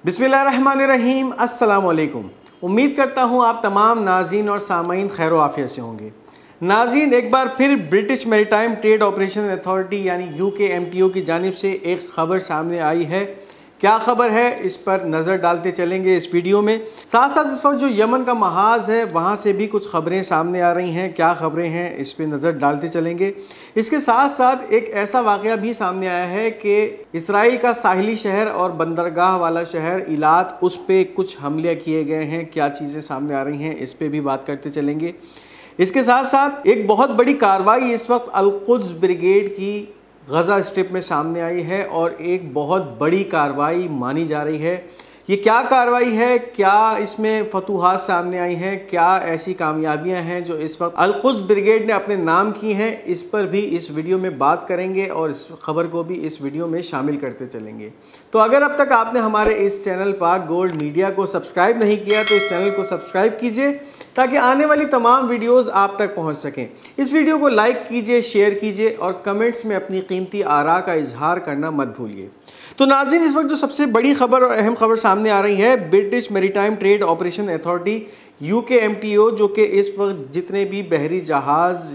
बिस्मिल्लाहिर्रहमानिर्रहीम, अस्सलाम वालेकुम। उम्मीद करता हूँ आप तमाम नाज़रीन और सामाईन खैर आफियत से होंगे। नाज़रीन, एक बार फिर British maritime trade operation authority यानी UKMTO की जानिब से एक ख़बर सामने आई है। क्या ख़बर है, इस पर नज़र डालते चलेंगे इस वीडियो में। साथ साथ इस वक्त जो यमन का महाज़ है वहाँ से भी कुछ ख़बरें सामने आ रही हैं। क्या ख़बरें हैं, इस पर नज़र डालते चलेंगे। इसके साथ साथ एक ऐसा वाक़या भी सामने आया है कि इसराइल का साहिली शहर और बंदरगाह वाला शहर इलात, उस पर कुछ हमले किए गए हैं। क्या चीज़ें सामने आ रही हैं, इस पर भी बात करते चलेंगे। इसके साथ साथ एक बहुत बड़ी कार्रवाई इस वक्त अल-कुद्स ब्रिगेड की गज़ा स्ट्रिप में सामने आई है और एक बहुत बड़ी कार्रवाई मानी जा रही है। ये क्या कार्रवाई है, क्या इसमें फतूहात सामने आई हैं, क्या ऐसी कामयाबियां हैं जो इस वक्त अल-कुद्स ब्रिगेड ने अपने नाम की हैं, इस पर भी इस वीडियो में बात करेंगे और इस खबर को भी इस वीडियो में शामिल करते चलेंगे। तो अगर अब तक आपने हमारे इस चैनल पाक गोल्ड मीडिया को सब्सक्राइब नहीं किया तो इस चैनल को सब्सक्राइब कीजिए ताकि आने वाली तमाम वीडियोस आप तक पहुंच सकें। इस वीडियो को लाइक कीजिए, शेयर कीजिए और कमेंट्स में अपनी कीमती आरा का इजहार करना मत भूलिए। तो नाज़रीन, इस वक्त जो सबसे बड़ी खबर और अहम खबर सामने आ रही है, British maritime trade operation authority UKMTO, जो कि इस वक्त जितने भी बहरी जहाज़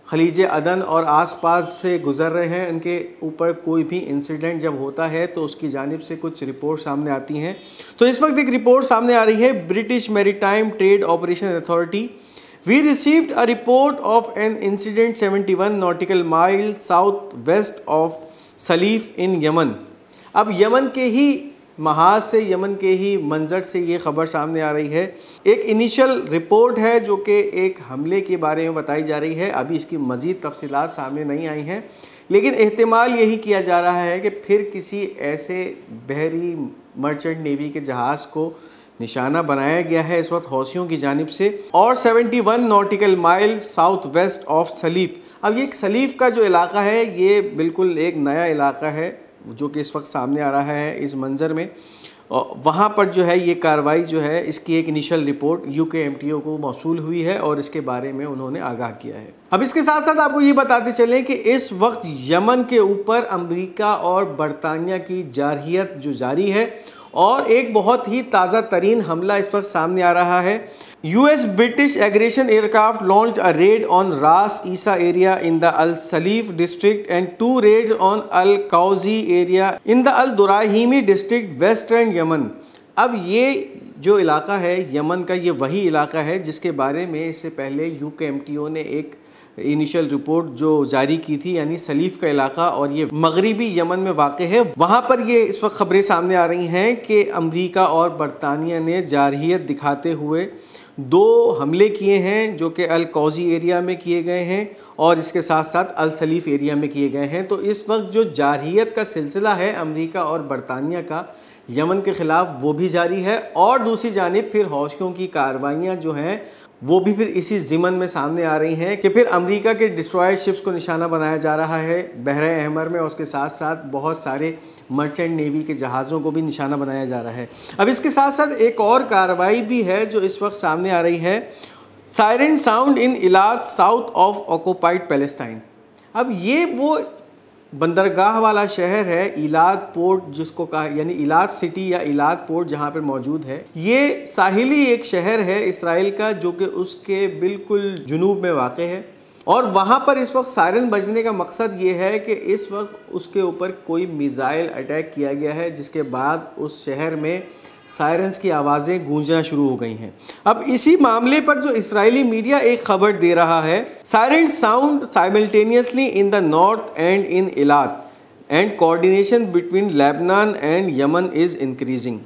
खलीज अदन और आसपास से गुजर रहे हैं, उनके ऊपर कोई भी इंसिडेंट जब होता है तो उसकी जानिब से कुछ रिपोर्ट सामने आती हैं। तो इस वक्त एक रिपोर्ट सामने आ रही है, British maritime trade operation authority, we received a report of an incident 71 nautical mile south west of Salif in Yemen. अब यमन के ही महाज से, यमन के ही मंजर से ये ख़बर सामने आ रही है। एक इनिशियल रिपोर्ट है जो कि एक हमले के बारे में बताई जा रही है। अभी इसकी मज़ीद तफसीलात सामने नहीं आई हैं, लेकिन एहतिमाल यही किया जा रहा है कि फिर किसी ऐसे बहरी मर्चेंट नेवी के जहाज़ को निशाना बनाया गया है इस वक्त हौसियों की जानिब से, और 71 nautical mile south west of Salif. अब ये सलीफ का जो इलाका है ये बिल्कुल एक नया इलाका है जो कि इस वक्त सामने आ रहा है इस मंज़र में। और वहाँ पर जो है ये कार्रवाई जो है, इसकी एक इनिशियल रिपोर्ट UKMTO को मौसूल हुई है और इसके बारे में उन्होंने आगाह किया है। अब इसके साथ साथ आपको ये बताते चलें कि इस वक्त यमन के ऊपर अमेरिका और बरतानिया की जारहियत जो जारी है और एक बहुत ही ताज़ा तरीन हमला इस वक्त सामने आ रहा है। US British aggression aircraft launched a raid on Ras Isa area in the Al Salif district and 2 raids on Al Qawzi area in the Al Durahimi district western Yemen। अब ये जो इलाका है यमन का, ये वही इलाका है जिसके बारे में इससे पहले UKMTO ने एक इनिशियल रिपोर्ट जो जारी की थी, यानी सलीफ का इलाका, और ये मगरिबी यमन में वाक़े है। वहाँ पर ये इस वक्त खबरें सामने आ रही हैं कि अमेरिका और बरतानिया ने जारहियत दिखाते हुए 2 हमले किए हैं जो कि अल कौजी एरिया में किए गए हैं और इसके साथ साथ अल सलीफ एरिया में किए गए हैं। तो इस वक्त जो जारहियत का सिलसिला है अमेरिका और बरतानिया का यमन के ख़िलाफ़ वो भी जारी है, और दूसरी जानिब फिर हौसियों की कार्रवाइयाँ जो हैं वो भी फिर इसी ज़िमन में सामने आ रही हैं कि फिर अमेरिका के डिस्ट्रॉयर शिप्स को निशाना बनाया जा रहा है बहरे अहमर में, और उसके साथ साथ बहुत सारे मर्चेंट नेवी के जहाज़ों को भी निशाना बनाया जा रहा है। अब इसके साथ साथ एक और कार्रवाई भी है जो इस वक्त सामने आ रही है, siren sound in Eilat south of occupied Palestine. अब ये वो बंदरगाह वाला शहर है इलाद पोर्ट जिसको कहा, यानी इलाद सिटी या इलाद पोर्ट जहाँ पर मौजूद है। ये साहिली एक शहर है इसराइल का जो कि उसके बिल्कुल जुनूब में वाक़ है, और वहाँ पर इस वक्त सायरन बजने का मकसद ये है कि इस वक्त उसके ऊपर कोई मिज़ाइल अटैक किया गया है जिसके बाद उस शहर में सायरन्स की आवाज़ें गूंजना शुरू हो गई हैं। अब इसी मामले पर जो इस्राएली मीडिया एक ख़बर दे रहा है, siren sound simultaneously in the north and in Eilat and coordination between Lebanon and Yemen is increasing.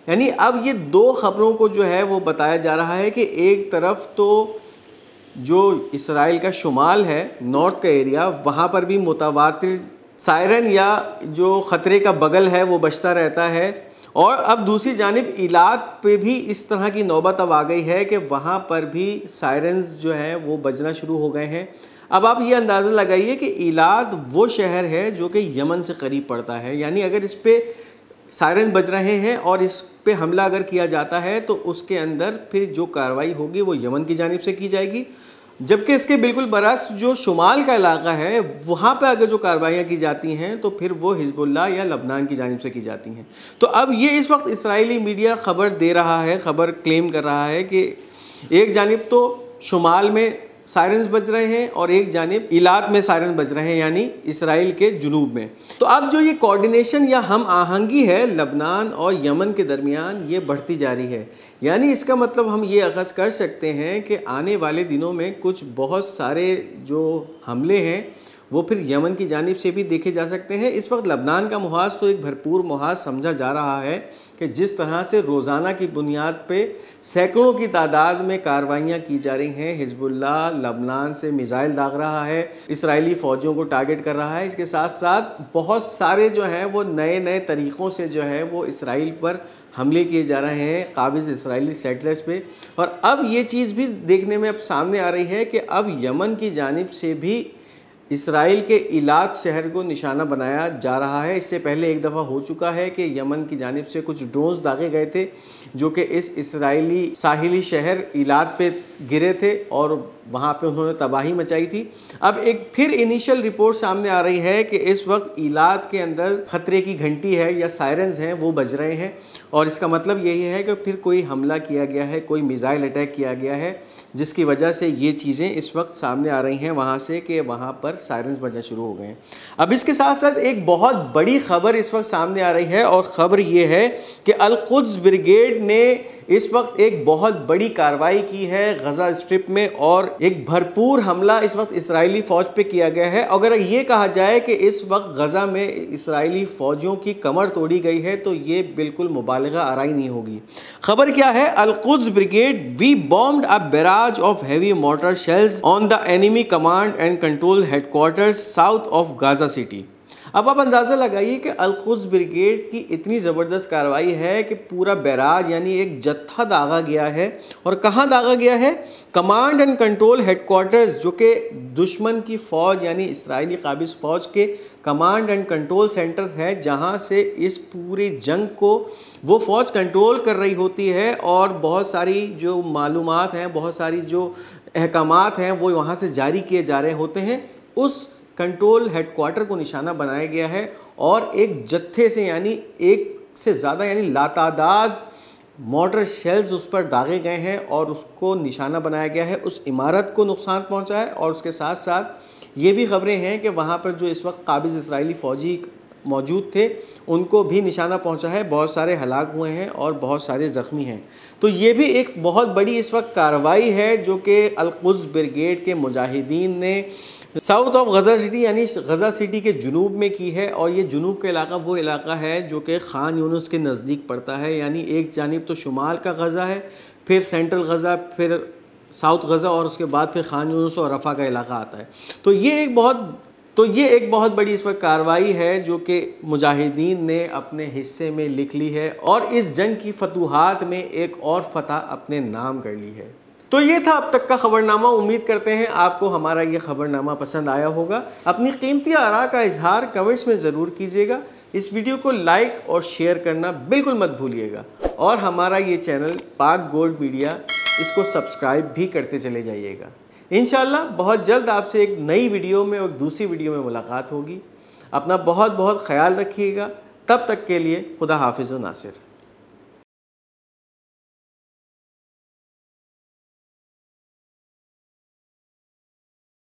यानी अब ये 2 ख़बरों को जो है वो बताया जा रहा है कि एक तरफ तो जो इसराइल का शुमाल है, नॉर्थ का एरिया, वहाँ पर भी मुतवातिर सायरन या जो ख़तरे का बगल है वो बजता रहता है, और अब दूसरी जानिब इलाद पे भी इस तरह की नौबत अब आ गई है कि वहाँ पर भी सायरन्स जो हैं वो बजना शुरू हो गए हैं। अब आप ये अंदाज़ा लगाइए कि इलाद वो शहर है जो कि यमन से करीब पड़ता है, यानी अगर इस पे सायरन बज रहे हैं और इस पे हमला अगर किया जाता है तो उसके अंदर फिर जो कार्रवाई होगी वो यमन की जानिब से की जाएगी। जबकि इसके बिल्कुल बरक्स जो शुमाल का इलाका है वहाँ पे अगर जो कार्रवाइयाँ की जाती हैं तो फिर वो हिजबुल्लाह या लबनान की जानिब से की जाती हैं। तो अब ये इस वक्त इसराइली मीडिया ख़बर दे रहा है, ख़बर क्लेम कर रहा है कि एक जानिब तो शुमाल में सायरन्स बज रहे हैं और एक जानिब इलात में सायरन बज रहे हैं, यानी इसराइल के जुनूब में। तो अब जो ये कोऑर्डिनेशन या हम आहंगी है लबनान और यमन के दरमियान, ये बढ़ती जा रही है। यानी इसका मतलब हम ये अख़ज़ कर सकते हैं कि आने वाले दिनों में कुछ बहुत सारे जो हमले हैं वो फिर यमन की जानिब से भी देखे जा सकते हैं। इस वक्त लबनान का मुहाज़ तो एक भरपूर मुहाज़ समझा जा रहा है कि जिस तरह से रोज़ाना की बुनियाद पे सैकड़ों की तादाद में कार्रवाइयाँ की जा रही हैं। हिजबुल्लाह लबनान से मिज़ाइल दाग रहा है, इसराइली फ़ौजियों को टारगेट कर रहा है। इसके साथ साथ बहुत सारे जो हैं वो नए नए तरीक़ों से जो है वो इसराइल पर हमले किए जा रहे हैं, काबिज़ इसराइली सेटलर्स पे। और अब ये चीज़ भी देखने में अब सामने आ रही है कि अब यमन की जानिब से भी इसराइल के इलात शहर को निशाना बनाया जा रहा है। इससे पहले एक दफ़ा हो चुका है कि यमन की जानिब से कुछ ड्रोन्स दागे गए थे जो कि इस इसराइली साहिली शहर इलात पे गिरे थे और वहाँ पे उन्होंने तबाही मचाई थी। अब एक फिर इनिशियल रिपोर्ट सामने आ रही है कि इस वक्त इलात के अंदर ख़तरे की घंटी है या सायरन्स हैं वो बज रहे हैं और इसका मतलब यही है कि फिर कोई हमला किया गया है, कोई मिज़ाइल अटैक किया गया है, जिसकी वजह से ये चीज़ें इस वक्त सामने आ रही हैं वहाँ से कि वहाँ पर सायरन्स बजना शुरू हो गए हैं। अब इसके साथ साथ एक बहुत बड़ी ख़बर इस वक्त सामने आ रही है और ख़बर ये है कि अल-कुद्स ब्रिगेड ने इस वक्त एक बहुत बड़ी कार्रवाई की है गज़ा स्ट्रिप में और एक भरपूर हमला इस वक्त इसराइली फ़ौज पे किया गया है। अगर ये कहा जाए कि इस वक्त गज़ा में इसराइली फ़ौजियों की कमर तोड़ी गई है तो ये बिल्कुल मुबालगा आराई नहीं होगी। ख़बर क्या है? Al-Quds brigade we bombed a barrage of heavy mortar shells on the enemy command and control headquarters south of Gaza city. अब आप अंदाज़ा लगाइए कि अल-कुद्स ब्रिगेड की इतनी ज़बरदस्त कार्रवाई है कि पूरा बैराज यानी एक जत्था दागा गया है। और कहाँ दागा गया है? कमांड एंड कंट्रोल हेडक्वार्टर्स, जो कि दुश्मन की फ़ौज यानी इसराइली काबिज़ फ़ौज के कमांड एंड कंट्रोल सेंटर्स है, जहाँ से इस पूरी जंग को वो फ़ौज कंट्रोल कर रही होती है और बहुत सारी जो मालूमात हैं, बहुत सारी जो अहकामात हैं वो वहाँ से जारी किए जा रहे होते हैं। उस कंट्रोल हेडक्वार्टर को निशाना बनाया गया है और एक जत्थे से यानी एक से ज़्यादा यानी लातादाद मोटर शेल्स उस पर दागे गए हैं और उसको निशाना बनाया गया है। उस इमारत को नुकसान पहुंचा है और उसके साथ साथ ये भी खबरें हैं कि वहाँ पर जो इस वक्त काबिज़ इसराइली फ़ौजी मौजूद थे उनको भी निशाना पहुंचा है, बहुत सारे हलाक हुए हैं और बहुत सारे ज़ख्मी हैं। तो ये भी एक बहुत बड़ी इस वक्त कार्रवाई है जो कि अल-कुद्स ब्रिगेड के मुजाहिदीन ने साउथ ऑफ गज़ा सिटी यानी गज़ा सिटी के जुनूब में की है। और ये जुनूब का इलाका वो इलाका है जो कि खान यूनुस के नज़दीक पड़ता है, यानी एक जानिब तो शुमाल का गज़ा है, फिर सेंट्रल गज़ा, फिर साउथ गज़ा और उसके बाद फिर खान यूनुस और रफ़ा का इलाका आता है। तो ये एक बहुत बड़ी इस वक्त कार्रवाई है जो कि मुजाहिदीन ने अपने हिस्से में लिख ली है और इस जंग की फतूहात में एक और फतह अपने नाम कर ली है। तो ये था अब तक का ख़बरनामा। उम्मीद करते हैं आपको हमारा ये ख़बरनामा पसंद आया होगा। अपनी कीमती आरा का इजहार कमेंट्स में ज़रूर कीजिएगा। इस वीडियो को लाइक और शेयर करना बिल्कुल मत भूलिएगा और हमारा ये चैनल पाक गोल्ड मीडिया, इसको सब्सक्राइब भी करते चले जाइएगा। इंशाल्लाह बहुत जल्द आपसे एक नई वीडियो में और दूसरी वीडियो में मुलाकात होगी। अपना बहुत बहुत ख्याल रखिएगा। तब तक के लिए खुदा हाफिज़ व नासिर।